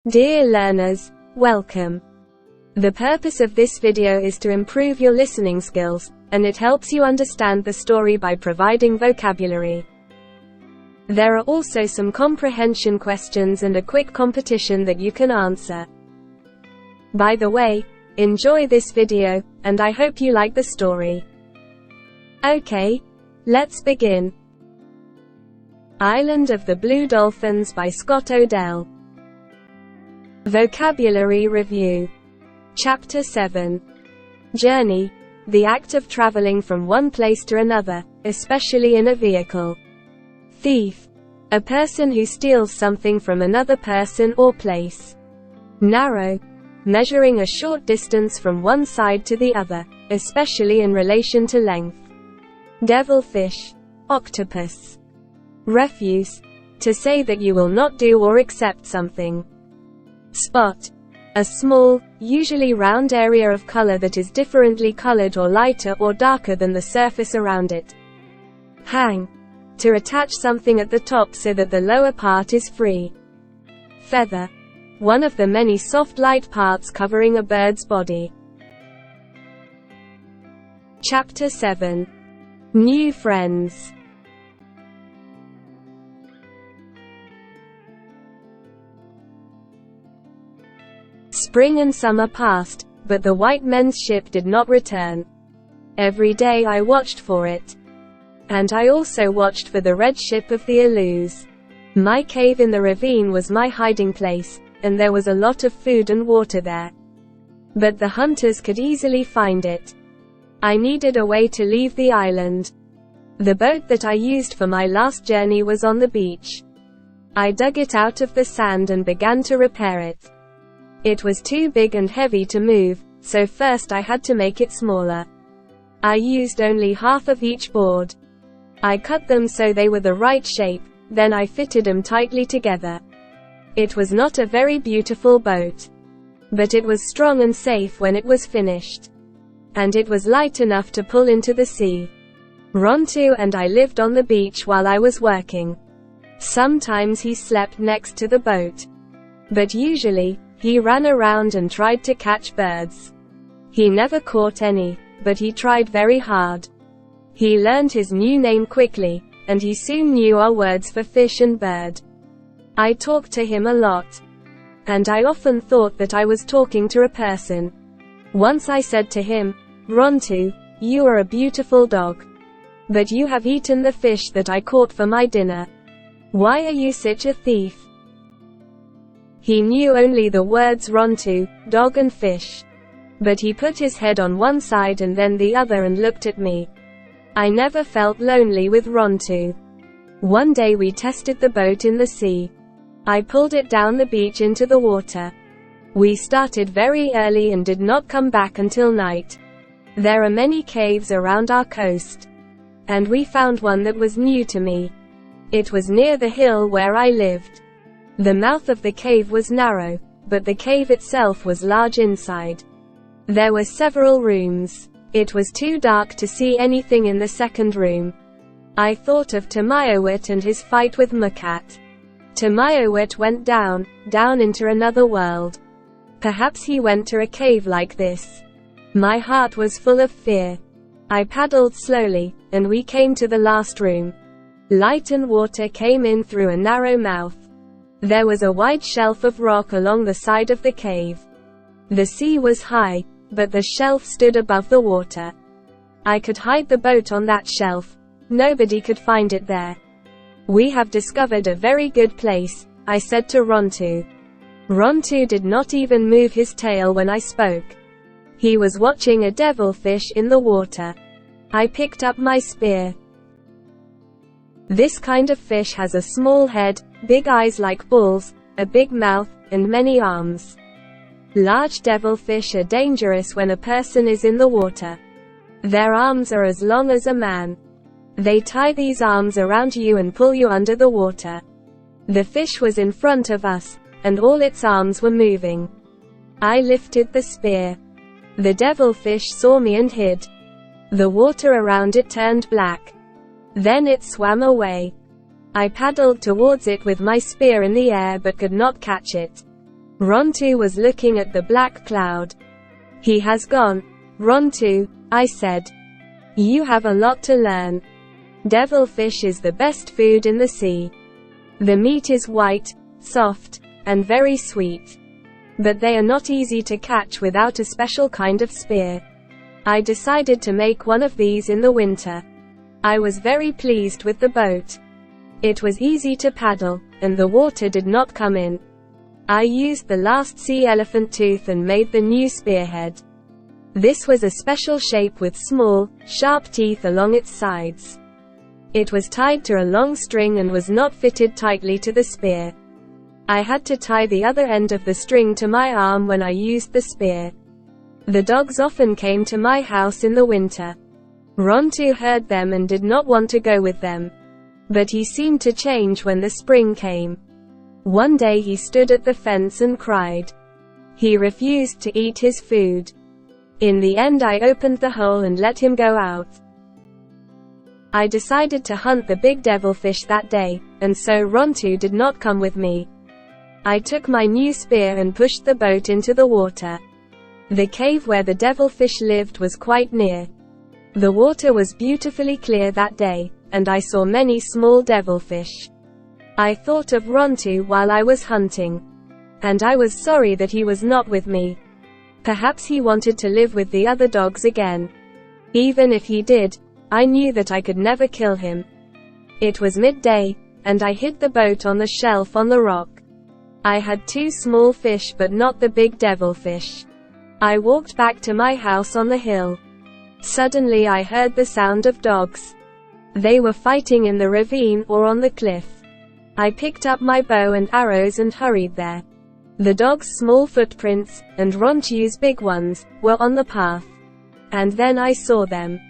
Dear learners, welcome. The purpose of this video is to improve your listening skills, and it helps you understand the story by providing vocabulary. There are also some comprehension questions and a quick competition that you can answer. By the way, enjoy this video, and I hope you like the story. Okay, let's begin. Island of the Blue Dolphins by Scott Odell. Vocabulary Review. Chapter 7. Journey. The act of traveling from one place to another, especially in a vehicle. Thief. A person who steals something from another person or place. Narrow. Measuring a short distance from one side to the other, especially in relation to length. Devilfish. Octopus. Refuse. To say that you will not do or accept something. Spot. A small, usually round area of color that is differently colored or lighter or darker than the surface around it. Hang. To attach something at the top so that the lower part is free. Feather. One of the many soft light parts covering a bird's body. Chapter 7. New friends. Spring and summer passed, but the white men's ship did not return. Every day I watched for it. And I also watched for the red ship of the Alus. My cave in the ravine was my hiding place, and there was a lot of food and water there. But the hunters could easily find it. I needed a way to leave the island. The boat that I used for my last journey was on the beach. I dug it out of the sand and began to repair it. It was too big and heavy to move, so first I had to make it smaller. I used only half of each board. I cut them so they were the right shape, then I fitted them tightly together. It was not a very beautiful boat. But it was strong and safe when it was finished. And it was light enough to pull into the sea. Rontu and I lived on the beach while I was working. Sometimes he slept next to the boat. But usually, he ran around and tried to catch birds. He never caught any, but he tried very hard. He learned his new name quickly, and he soon knew our words for fish and bird. I talked to him a lot. And I often thought that I was talking to a person. Once I said to him, "Rontu, you are a beautiful dog. But you have eaten the fish that I caught for my dinner. Why are you such a thief?" He knew only the words Rontu, dog and fish. But he put his head on one side and then the other and looked at me. I never felt lonely with Rontu. One day we tested the boat in the sea. I pulled it down the beach into the water. We started very early and did not come back until night. There are many caves around our coast. And we found one that was new to me. It was near the hill where I lived. The mouth of the cave was narrow, but the cave itself was large inside. There were several rooms. It was too dark to see anything in the second room. I thought of Tamayawit and his fight with Mukat. Tamayawit went down into another world. Perhaps he went to a cave like this. My heart was full of fear. I paddled slowly, and we came to the last room. Light and water came in through a narrow mouth. There was a wide shelf of rock along the side of the cave. The sea was high, but the shelf stood above the water. I could hide the boat on that shelf. Nobody could find it there. "We have discovered a very good place," I said to Rontu. Rontu did not even move his tail when I spoke. He was watching a devilfish in the water. I picked up my spear. This kind of fish has a small head, big eyes like balls, a big mouth, and many arms. Large devilfish are dangerous when a person is in the water. Their arms are as long as a man. They tie these arms around you and pull you under the water. The fish was in front of us, and all its arms were moving. I lifted the spear. The devilfish saw me and hid. The water around it turned black. Then it swam away. I paddled towards it with my spear in the air but could not catch it. Rontu was looking at the black cloud. "He has gone, Rontu," I said. "You have a lot to learn. Devilfish is the best food in the sea. The meat is white, soft, and very sweet. But they are not easy to catch without a special kind of spear. I decided to make one of these in the winter. I was very pleased with the boat. It was easy to paddle, and the water did not come in. I used the last sea elephant tooth and made the new spearhead. This was a special shape with small, sharp teeth along its sides. It was tied to a long string and was not fitted tightly to the spear. I had to tie the other end of the string to my arm when I used the spear. The dogs often came to my house in the winter. Rontu heard them and did not want to go with them. But he seemed to change when the spring came. One day he stood at the fence and cried. He refused to eat his food. In the end I opened the hole and let him go out. I decided to hunt the big devilfish that day, and so Rontu did not come with me. I took my new spear and pushed the boat into the water. The cave where the devilfish lived was quite near. The water was beautifully clear that day, and I saw many small devilfish. I thought of Rontu while I was hunting. And I was sorry that he was not with me. Perhaps he wanted to live with the other dogs again. Even if he did, I knew that I could never kill him. It was midday, and I hid the boat on the shelf on the rock. I had 2 small fish but not the big devilfish. I walked back to my house on the hill. Suddenly I heard the sound of dogs. They were fighting in the ravine or on the cliff. I picked up my bow and arrows and hurried there. The dogs' small footprints, and Rontu's big ones, were on the path. And then I saw them.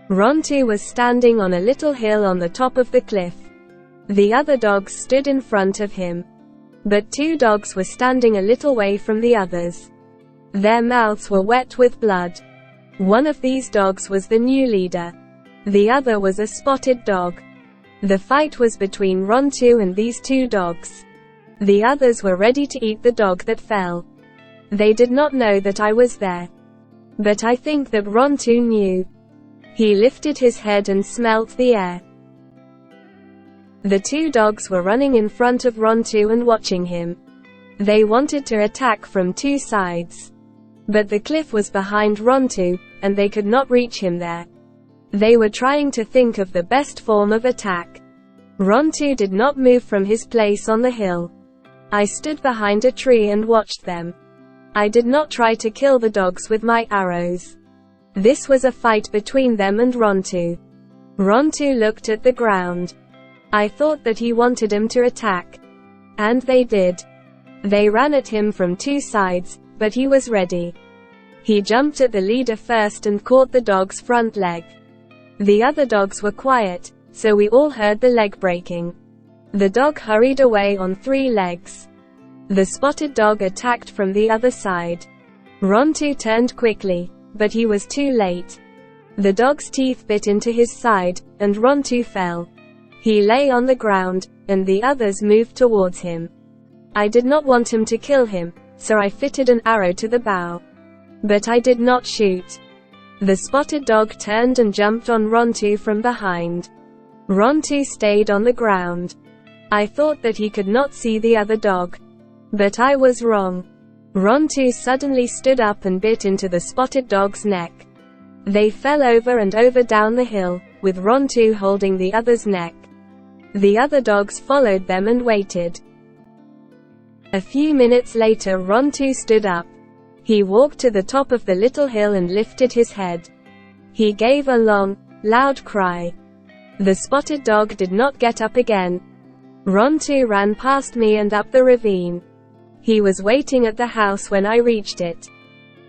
Rontu was standing on a little hill on the top of the cliff. The other dogs stood in front of him. But 2 dogs were standing a little way from the others. Their mouths were wet with blood. One of these dogs was the new leader. The other was a spotted dog. The fight was between Rontu and these 2 dogs. The others were ready to eat the dog that fell. They did not know that I was there. But I think that Rontu knew. He lifted his head and smelt the air. The 2 dogs were running in front of Rontu and watching him. They wanted to attack from 2 sides. But the cliff was behind Rontu, and they could not reach him there. They were trying to think of the best form of attack. Rontu did not move from his place on the hill. I stood behind a tree and watched them. I did not try to kill the dogs with my arrows. This was a fight between them and Rontu. Rontu looked at the ground. I thought that he wanted him to attack. And they did. They ran at him from 2 sides, but he was ready. He jumped at the leader first and caught the dog's front leg. The other dogs were quiet, so we all heard the leg breaking. The dog hurried away on 3 legs. The spotted dog attacked from the other side. Rontu turned quickly, but he was too late. The dog's teeth bit into his side, and Rontu fell. He lay on the ground, and the others moved towards him. I did not want him to kill him, so I fitted an arrow to the bow. But I did not shoot. The spotted dog turned and jumped on Rontu from behind. Rontu stayed on the ground. I thought that he could not see the other dog. But I was wrong. Rontu suddenly stood up and bit into the spotted dog's neck. They fell over and over down the hill, with Rontu holding the other's neck. The other dogs followed them and waited. A few minutes later Rontu stood up. He walked to the top of the little hill and lifted his head. He gave a long, loud cry. The spotted dog did not get up again. Rontu ran past me and up the ravine. He was waiting at the house when I reached it.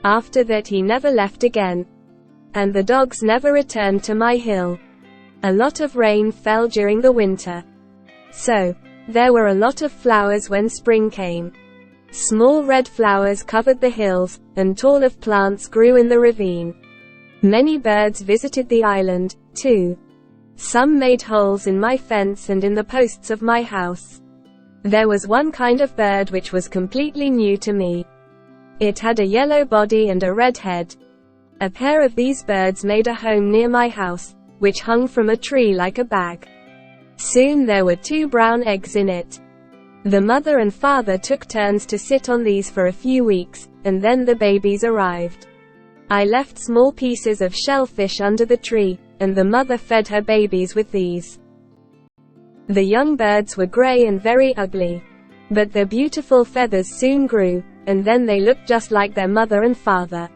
After that he never left again. And the dogs never returned to my hill. A lot of rain fell during the winter. So, there were a lot of flowers when spring came. Small red flowers covered the hills, and tall of plants grew in the ravine. Many birds visited the island, too. Some made holes in my fence and in the posts of my house. There was one kind of bird which was completely new to me. It had a yellow body and a red head. A pair of these birds made a home near my house, which hung from a tree like a bag. Soon there were 2 brown eggs in it. The mother and father took turns to sit on these for a few weeks, and then the babies arrived. I left small pieces of shellfish under the tree, and the mother fed her babies with these. The young birds were gray and very ugly. But their beautiful feathers soon grew, and then they looked just like their mother and father.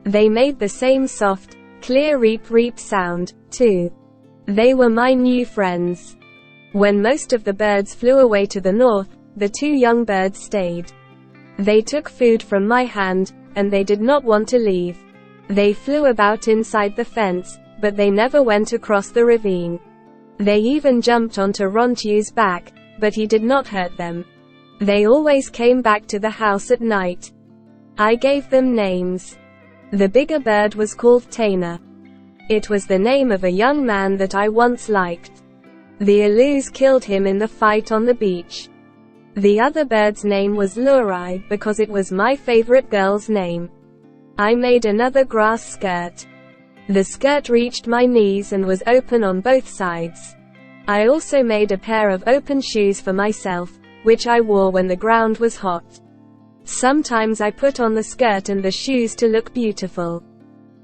They made the same soft, clear reap-reap sound, too. They were my new friends. When most of the birds flew away to the north, the 2 young birds stayed. They took food from my hand, and they did not want to leave. They flew about inside the fence, but they never went across the ravine. They even jumped onto Rontu's back, but he did not hurt them. They always came back to the house at night. I gave them names. The bigger bird was called Taina. It was the name of a young man that I once liked. The Alus killed him in the fight on the beach. The other bird's name was Lurai because it was my favorite girl's name. I made another grass skirt. The skirt reached my knees and was open on both sides. I also made a pair of open shoes for myself, which I wore when the ground was hot. Sometimes I put on the skirt and the shoes to look beautiful.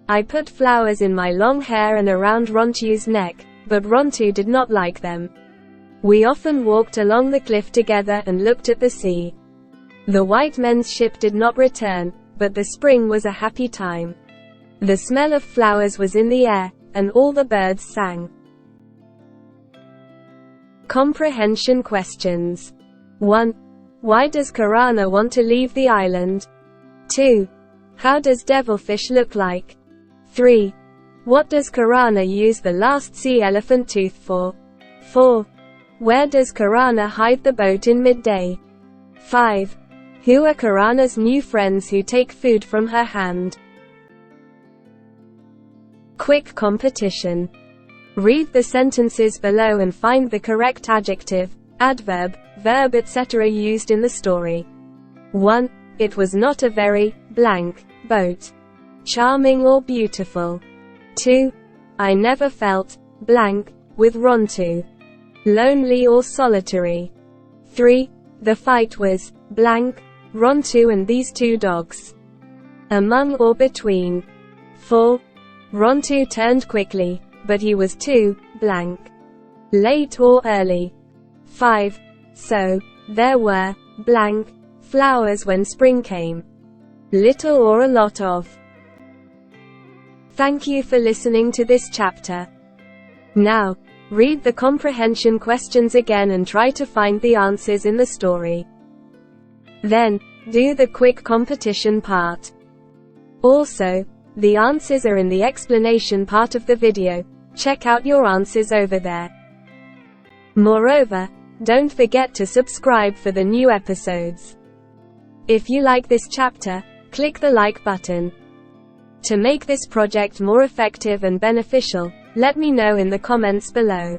I put flowers in my long hair and around Rontu's neck, but Rontu did not like them. We often walked along the cliff together and looked at the sea. The white men's ship did not return, but the spring was a happy time. The smell of flowers was in the air, and all the birds sang. Comprehension questions. 1. Why does Karana want to leave the island? 2. How does devilfish look like? 3. What does Karana use the last sea elephant tooth for? 4. Where does Karana hide the boat in midday? 5. Who are Karana's new friends who take food from her hand? Quick competition. Read the sentences below and find the correct adjective, adverb, verb etc. used in the story. 1. It was not a very, blank, boat. Charming or beautiful. 2. I never felt, blank, with Rontu. Lonely or solitary. 3. The fight was, blank, Rontu and these 2 dogs. Among or between. 4. Rontu turned quickly, but he was too, blank. Late or early. 5. So, there were, blank, flowers when spring came. Little or a lot of. Thank you for listening to this chapter. Now, read the comprehension questions again and try to find the answers in the story. Then, do the quick competition part. Also, the answers are in the explanation part of the video. Check out your answers over there. Moreover, don't forget to subscribe for the new episodes. If you like this chapter, click the like button. To make this project more effective and beneficial, let me know in the comments below.